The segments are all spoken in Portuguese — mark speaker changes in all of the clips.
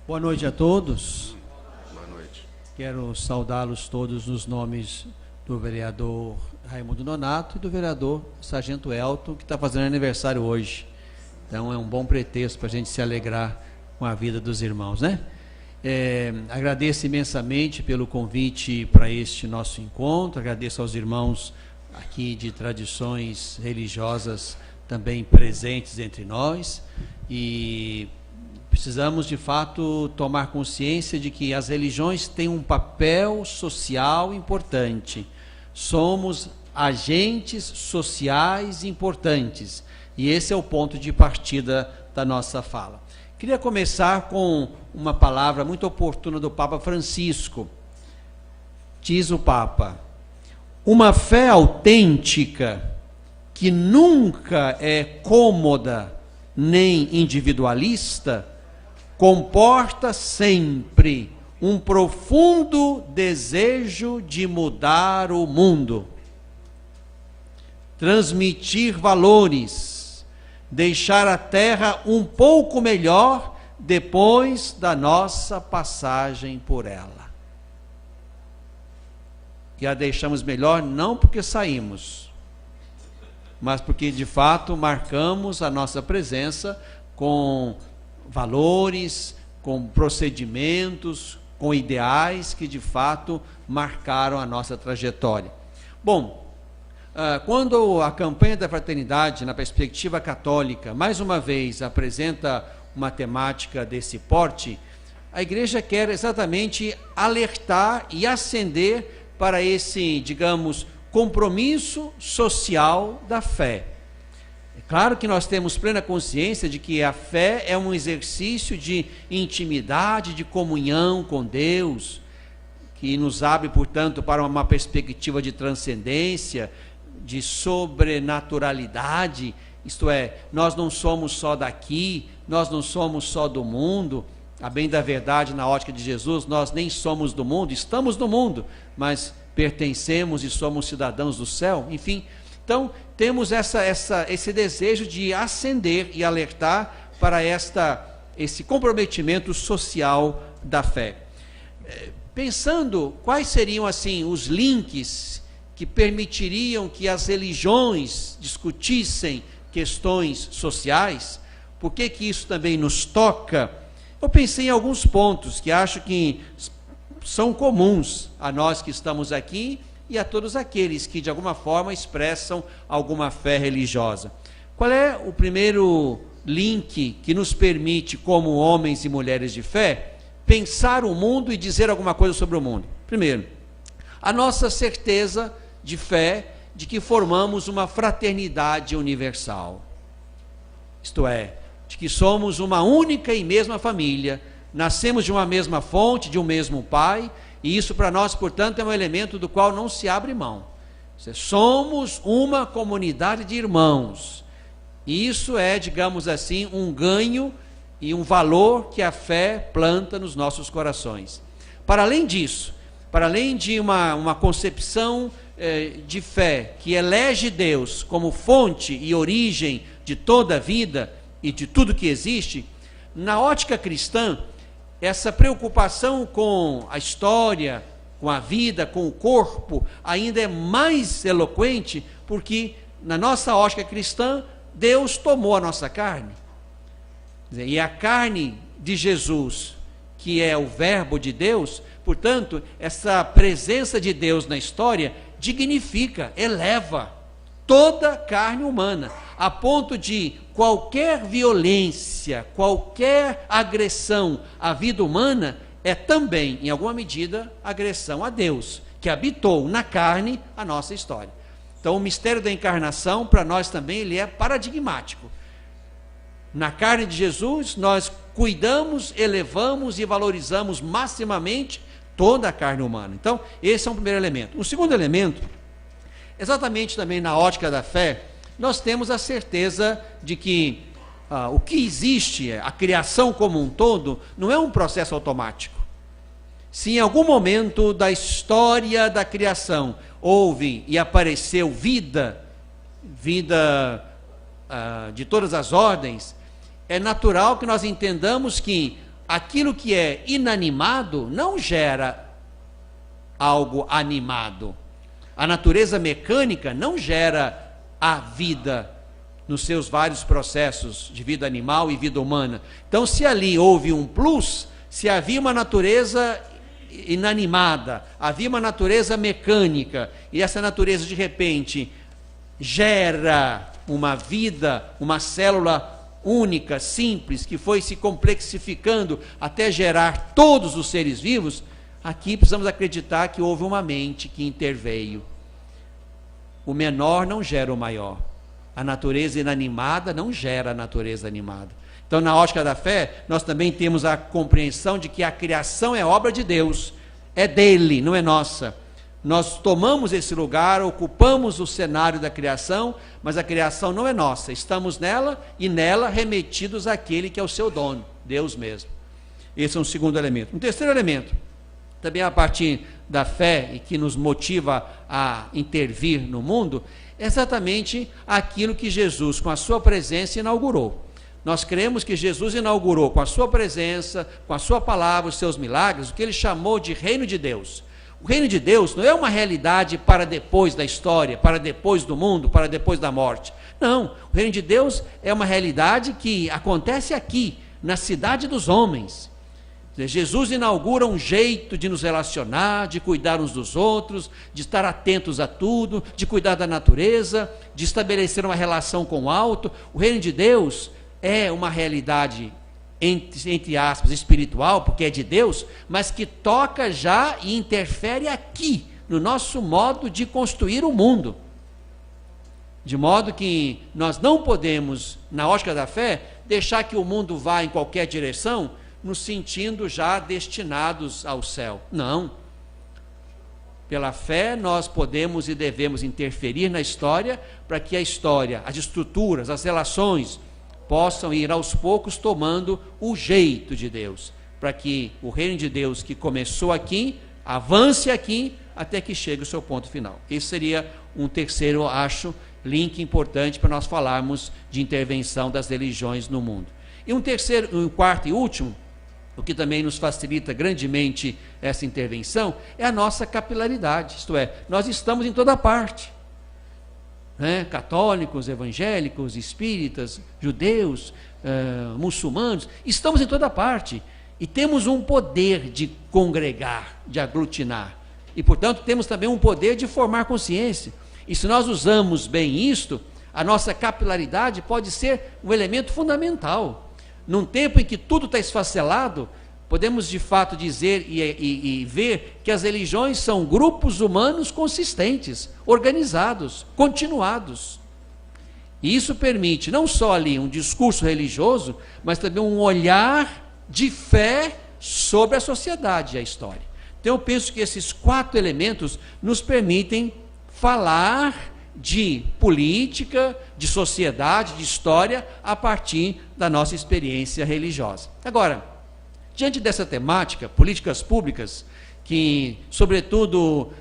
Speaker 1: Boa noite a todos.
Speaker 2: Boa noite.
Speaker 1: Quero saudá-los todos nos nomes do vereador Raimundo Nonato e do vereador Sargento Elton, que está fazendo aniversário hoje. Então é um bom pretexto para a gente se alegrar com a vida dos irmãos, né? Agradeço imensamente pelo convite para este nosso encontro, agradeço aos irmãos aqui de tradições religiosas também presentes entre nós, e precisamos de fato tomar consciência de que as religiões têm um papel social importante. Somos agentes sociais importantes, e esse é o ponto de partida da nossa fala. Queria começar com uma palavra muito oportuna do Papa Francisco. Diz o Papa: uma fé autêntica, que nunca é cômoda nem individualista, comporta sempre um profundo desejo de mudar o mundo, transmitir valores, deixar a terra um pouco melhor depois da nossa passagem por ela. E a deixamos melhor não porque saímos, mas porque de fato marcamos a nossa presença com valores, com procedimentos, com ideais que de fato marcaram a nossa trajetória. Bom, quando a campanha da fraternidade, na perspectiva católica, mais uma vez apresenta uma temática desse porte, a igreja quer exatamente alertar e ascender para esse, digamos, compromisso social da fé. É claro que nós temos plena consciência de que a fé é um exercício de intimidade, de comunhão com Deus, que nos abre, portanto, para uma perspectiva de transcendência, de sobrenaturalidade, isto é, nós não somos só daqui, nós não somos só do mundo. A bem da verdade, na ótica de Jesus, nós nem somos do mundo, estamos no mundo, mas pertencemos e somos cidadãos do céu. Enfim, então temos esse desejo de ascender e alertar para esse comprometimento social da fé. Pensando quais seriam assim os links que permitiriam que as religiões discutissem questões sociais, por que isso também nos toca? Eu pensei em alguns pontos que acho que são comuns a nós que estamos aqui e a todos aqueles que de alguma forma expressam alguma fé religiosa. Qual é o primeiro link que nos permite, como homens e mulheres de fé, pensar o mundo e dizer alguma coisa sobre o mundo? Primeiro, a nossa certeza de fé de que formamos uma fraternidade universal. Isto é, de que somos uma única e mesma família, nascemos de uma mesma fonte, de um mesmo pai, e isso para nós, portanto, é um elemento do qual não se abre mão. Somos uma comunidade de irmãos, e isso é, digamos assim, um ganho e um valor que a fé planta nos nossos corações. Para além disso, para além de uma concepção de fé que elege Deus como fonte e origem de toda a vida e de tudo que existe, na ótica cristã, essa preocupação com a história, com a vida, com o corpo, ainda é mais eloquente, porque na nossa ótica cristã, Deus tomou a nossa carne. E a carne de Jesus, que é o verbo de Deus, portanto, essa presença de Deus na história dignifica, eleva toda a carne humana, a ponto de qualquer violência, qualquer agressão à vida humana é também, em alguma medida, agressão a Deus, que habitou na carne a nossa história. Então, o mistério da encarnação, para nós também, ele é paradigmático. Na carne de Jesus, nós cuidamos, elevamos e valorizamos maximamente toda a carne humana. Então, esse é um primeiro elemento. O segundo elemento, exatamente também na ótica da fé, nós temos a certeza de que o que existe, a criação como um todo, não é um processo automático. Se em algum momento da história da criação houve e apareceu vida de todas as ordens, é natural que nós entendamos que aquilo que é inanimado não gera algo animado. A natureza mecânica não gera a vida nos seus vários processos de vida animal e vida humana. Então, se ali houve um plus, se havia uma natureza inanimada, havia uma natureza mecânica, e essa natureza de repente gera uma vida, uma célula única, simples, que foi se complexificando até gerar todos os seres vivos, aqui precisamos acreditar que houve uma mente que interveio. O menor não gera o maior. A natureza inanimada não gera a natureza animada. Então, na ótica da fé, nós também temos a compreensão de que a criação é obra de Deus, é dele, não é nossa. Nós tomamos esse lugar, ocupamos o cenário da criação, mas a criação não é nossa. Estamos nela e nela remetidos àquele que é o seu dono, Deus mesmo. Esse é um segundo elemento. Um terceiro elemento, também a partir da fé e que nos motiva a intervir no mundo, é exatamente aquilo que Jesus, com a sua presença, inaugurou. Nós cremos que Jesus inaugurou com a sua presença, com a sua palavra, os seus milagres, o que ele chamou de reino de Deus. O reino de Deus não é uma realidade para depois da história, para depois do mundo, para depois da morte. Não, o reino de Deus é uma realidade que acontece aqui, na cidade dos homens. Jesus inaugura um jeito de nos relacionar, de cuidar uns dos outros, de estar atentos a tudo, de cuidar da natureza, de estabelecer uma relação com o alto. O reino de Deus é uma realidade, entre aspas, espiritual, porque é de Deus, mas que toca já e interfere aqui, no nosso modo de construir o mundo. De modo que nós não podemos, na ótica da fé, deixar que o mundo vá em qualquer direção, nos sentindo já destinados ao céu. Não. Pela fé, nós podemos e devemos interferir na história, para que a história, as estruturas, as relações, possam ir aos poucos tomando o jeito de Deus, para que o reino de Deus que começou aqui, avance aqui, até que chegue ao seu ponto final. Esse seria um terceiro, acho, link importante para nós falarmos de intervenção das religiões no mundo. E um quarto e último, o que também nos facilita grandemente essa intervenção, é a nossa capilaridade, isto é, nós estamos em toda parte. Católicos, evangélicos, espíritas, judeus, muçulmanos, estamos em toda parte e temos um poder de congregar, de aglutinar, e portanto temos também um poder de formar consciência, e se nós usamos bem isto, a nossa capilaridade pode ser um elemento fundamental. Num tempo em que tudo está esfacelado, podemos de fato dizer e ver que as religiões são grupos humanos consistentes, organizados, continuados. E isso permite não só ali um discurso religioso, mas também um olhar de fé sobre a sociedade e a história. Então eu penso que esses 4 elementos nos permitem falar de política, de sociedade, de história, a partir da nossa experiência religiosa. Agora, diante dessa temática, políticas públicas, que sobretudo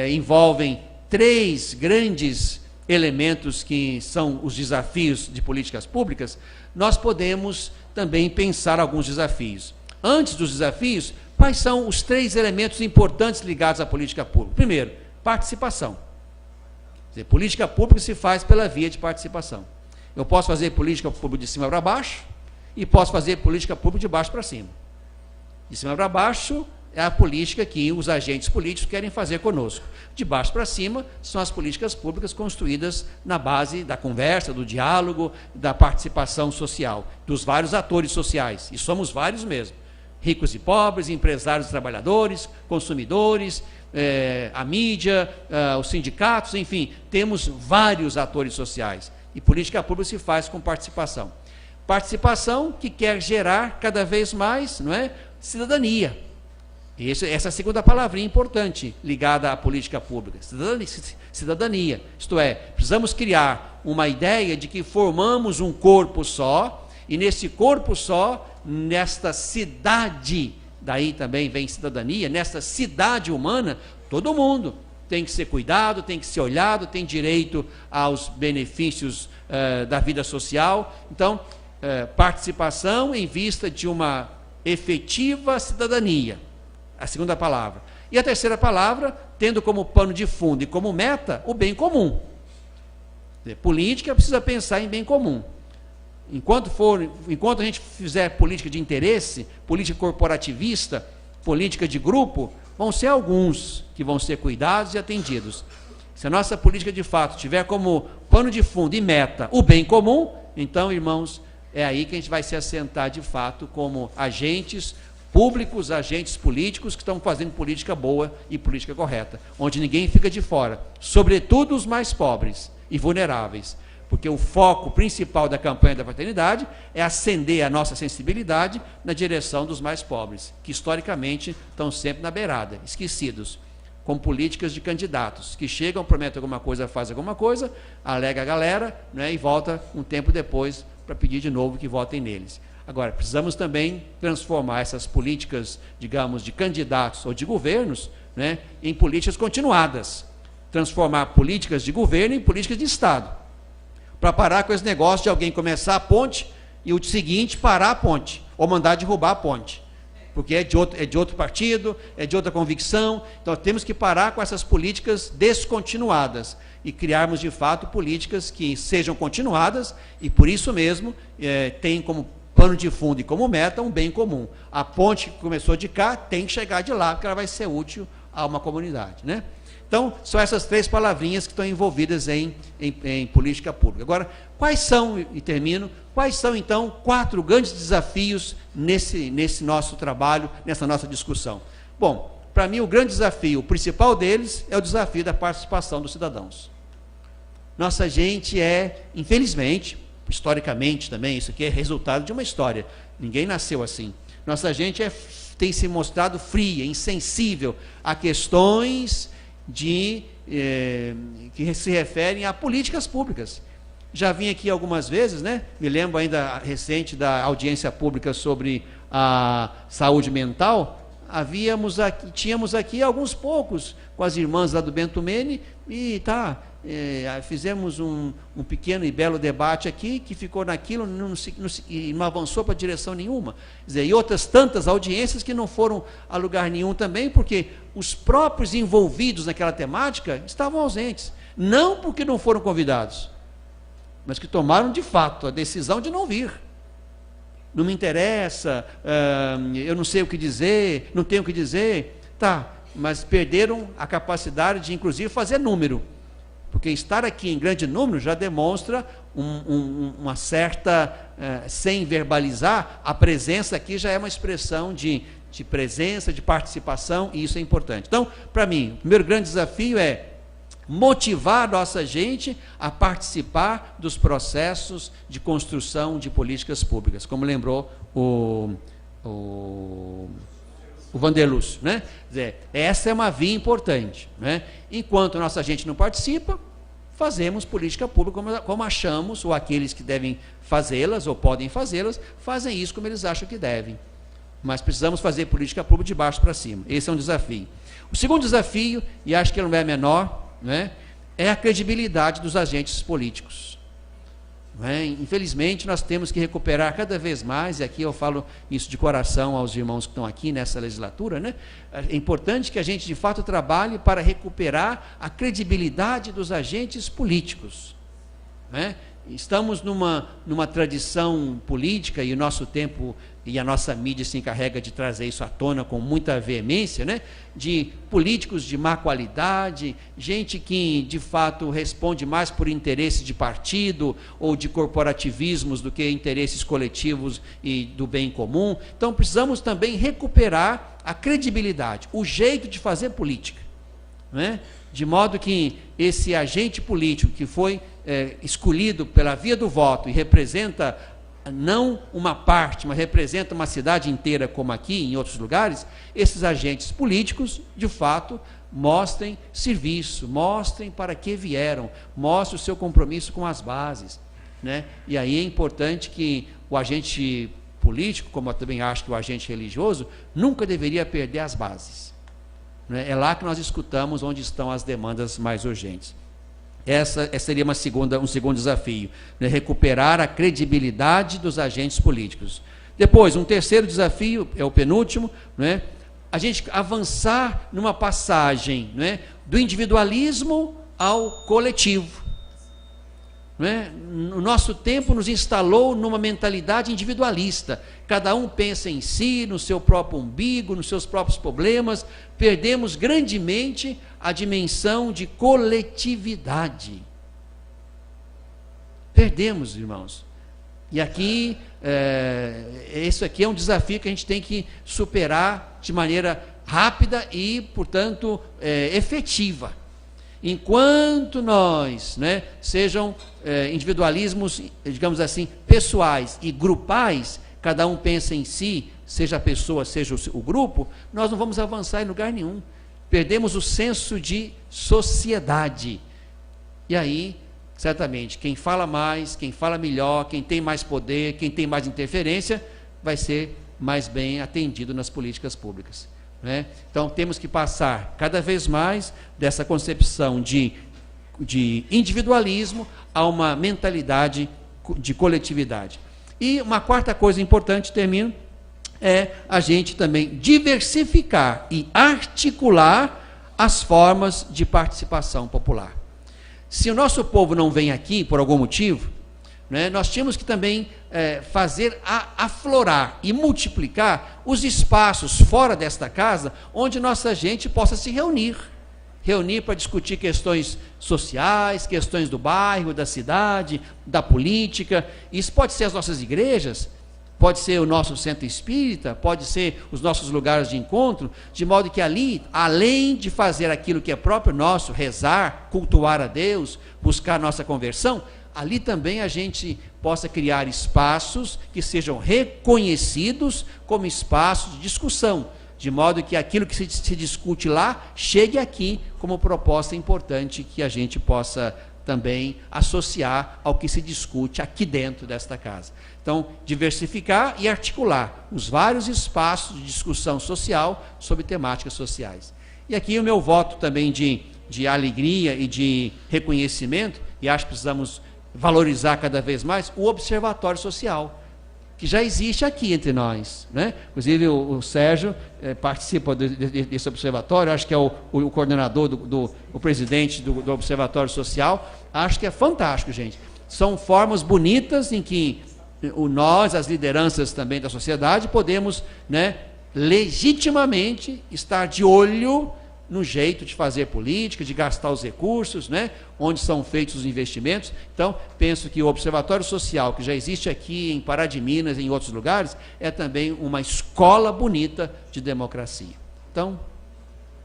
Speaker 1: envolvem 3 grandes elementos que são os desafios de políticas públicas, nós podemos também pensar alguns desafios. Antes dos desafios, quais são os 3 elementos importantes ligados à política pública? Primeiro, participação. Quer dizer, política pública se faz pela via de participação. Eu posso fazer política pública de cima para baixo e posso fazer política pública de baixo para cima. De cima para baixo é a política que os agentes políticos querem fazer conosco. De baixo para cima são as políticas públicas construídas na base da conversa, do diálogo, da participação social, dos vários atores sociais, e somos vários mesmo. Ricos e pobres, empresários e trabalhadores, consumidores, a mídia, os sindicatos, enfim, temos vários atores sociais. E política pública se faz com participação. Participação que quer gerar cada vez mais, não é, cidadania. E essa é a segunda palavrinha importante ligada à política pública, cidadania. Isto é, precisamos criar uma ideia de que formamos um corpo só, e nesse corpo só, nesta cidade, daí também vem cidadania, nesta cidade humana, todo mundo tem que ser cuidado, tem que ser olhado, tem direito aos benefícios da vida social. Então, participação em vista de uma efetiva cidadania, a segunda palavra. E a terceira palavra, tendo como pano de fundo e como meta o bem comum. Política precisa pensar em bem comum. Enquanto a gente fizer política de interesse, política corporativista, política de grupo, vão ser alguns que vão ser cuidados e atendidos. Se a nossa política de fato tiver como pano de fundo e meta o bem comum, então, irmãos, é aí que a gente vai se assentar de fato como agentes públicos, agentes políticos que estão fazendo política boa e política correta, onde ninguém fica de fora, sobretudo os mais pobres e vulneráveis, porque o foco principal da campanha da fraternidade é acender a nossa sensibilidade na direção dos mais pobres, que historicamente estão sempre na beirada, esquecidos, com políticas de candidatos, que chegam, prometem alguma coisa, fazem alguma coisa, alega a galera, né, e volta um tempo depois para pedir de novo que votem neles. Agora, precisamos também transformar essas políticas, digamos, de candidatos ou de governos, né, em políticas continuadas, transformar políticas de governo em políticas de Estado, para parar com esse negócio de alguém começar a ponte e o seguinte parar a ponte, ou mandar derrubar a ponte, porque é de outro partido, é de outra convicção. Então temos que parar com essas políticas descontinuadas e criarmos de fato políticas que sejam continuadas e por isso mesmo tem como pano de fundo e como meta um bem comum. A ponte que começou de cá tem que chegar de lá, porque ela vai ser útil a uma comunidade, né? Então, são essas três palavrinhas que estão envolvidas em política pública. Agora, quais são, e termino, quais são, então, 4 grandes desafios nesse nosso trabalho, nessa nossa discussão? Bom, para mim, o grande desafio, o principal deles, é o desafio da participação dos cidadãos. Nossa gente infelizmente, historicamente também, isso aqui é resultado de uma história, ninguém nasceu assim. Nossa gente tem se mostrado fria, insensível a questões que se referem a políticas públicas. Já vim aqui algumas vezes, né? Me lembro ainda recente da audiência pública sobre a saúde mental. Tínhamos aqui alguns poucos com as irmãs lá do Bento Mene e fizemos um pequeno e belo debate aqui que ficou naquilo e não avançou para direção nenhuma. Quer dizer, e outras tantas audiências que não foram a lugar nenhum também, porque os próprios envolvidos naquela temática estavam ausentes. Não porque não foram convidados, mas que tomaram de fato a decisão de não vir. Não me interessa, eu não sei o que dizer, não tenho o que dizer. Tá, mas perderam a capacidade de, inclusive, fazer número. Porque estar aqui em grande número já demonstra uma certa, sem verbalizar, a presença aqui já é uma expressão de presença, de participação, e isso é importante. Então, para mim, o primeiro grande desafio é motivar a nossa gente a participar dos processos de construção de políticas públicas, como lembrou o Vanderlúcio, né? Quer dizer, essa é uma via importante, né? Enquanto a nossa gente não participa, fazemos política pública como achamos, ou aqueles que devem fazê-las ou podem fazê-las, fazem isso como eles acham que devem. Mas precisamos fazer política pública de baixo para cima. Esse é um desafio. O segundo desafio, e acho que ele não é menor, né, é a credibilidade dos agentes políticos. Infelizmente, nós temos que recuperar cada vez mais, e aqui eu falo isso de coração aos irmãos que estão aqui nessa legislatura, né? É importante que a gente, de fato, trabalhe para recuperar a credibilidade dos agentes políticos. Né? Estamos numa tradição política, e o nosso tempo e a nossa mídia se encarrega de trazer isso à tona com muita veemência, né? De políticos de má qualidade, gente que de fato responde mais por interesses de partido ou de corporativismos do que interesses coletivos e do bem comum. Então precisamos também recuperar a credibilidade, o jeito de fazer política, né? De modo que esse agente político que foi escolhido pela via do voto e representa não uma parte, mas representa uma cidade inteira, como aqui e em outros lugares, esses agentes políticos, de fato, mostrem serviço, mostrem para que vieram, mostrem o seu compromisso com as bases, né? E aí é importante que o agente político, como eu também acho que o agente religioso, nunca deveria perder as bases, né? É lá que nós escutamos onde estão as demandas mais urgentes. Essa seria um segundo desafio, né? Recuperar a credibilidade dos agentes políticos. Depois, um terceiro desafio, é o penúltimo, não é? A gente avançar numa passagem, não é? Do individualismo ao coletivo. Não é? O nosso tempo nos instalou numa mentalidade individualista. Cada um pensa em si, no seu próprio umbigo, nos seus próprios problemas. Perdemos grandemente a dimensão de coletividade. Perdemos, irmãos. E aqui, isso aqui é um desafio que a gente tem que superar de maneira rápida e, portanto, efetiva. Enquanto nós, né, sejam individualismos, digamos assim, pessoais e grupais, cada um pensa em si, seja a pessoa, seja o grupo, nós não vamos avançar em lugar nenhum. Perdemos o senso de sociedade. E aí, certamente, quem fala mais, quem fala melhor, quem tem mais poder, quem tem mais interferência, vai ser mais bem atendido nas políticas públicas. Né? Então, temos que passar cada vez mais dessa concepção de individualismo a uma mentalidade de coletividade. E uma quarta coisa importante, termino, é a gente também diversificar e articular as formas de participação popular. Se o nosso povo não vem aqui por algum motivo, né, nós tínhamos que também fazer aflorar e multiplicar os espaços fora desta casa, onde nossa gente possa se reunir para discutir questões sociais, questões do bairro, da cidade, da política. Isso pode ser as nossas igrejas, pode ser o nosso centro espírita, pode ser os nossos lugares de encontro, de modo que ali, além de fazer aquilo que é próprio nosso, rezar, cultuar a Deus, buscar a nossa conversão, ali também a gente possa criar espaços que sejam reconhecidos como espaços de discussão, de modo que aquilo que se discute lá chegue aqui como proposta importante que a gente possa também associar ao que se discute aqui dentro desta casa. Então, diversificar e articular os vários espaços de discussão social sobre temáticas sociais. E aqui o meu voto também de alegria e de reconhecimento, e acho que precisamos valorizar cada vez mais o Observatório Social, que já existe aqui entre nós, né? Inclusive o Sérgio participa desse observatório, acho que é o coordenador, o presidente do Observatório Social. Acho que é fantástico, gente. São formas bonitas em que nós, as lideranças também da sociedade, podemos, né, legitimamente estar de olho no jeito de fazer política, de gastar os recursos, né, onde são feitos os investimentos. Então, penso que o Observatório Social, que já existe aqui em Pará de Minas e em outros lugares, é também uma escola bonita de democracia. Então,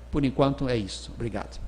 Speaker 1: por enquanto é isso. Obrigado.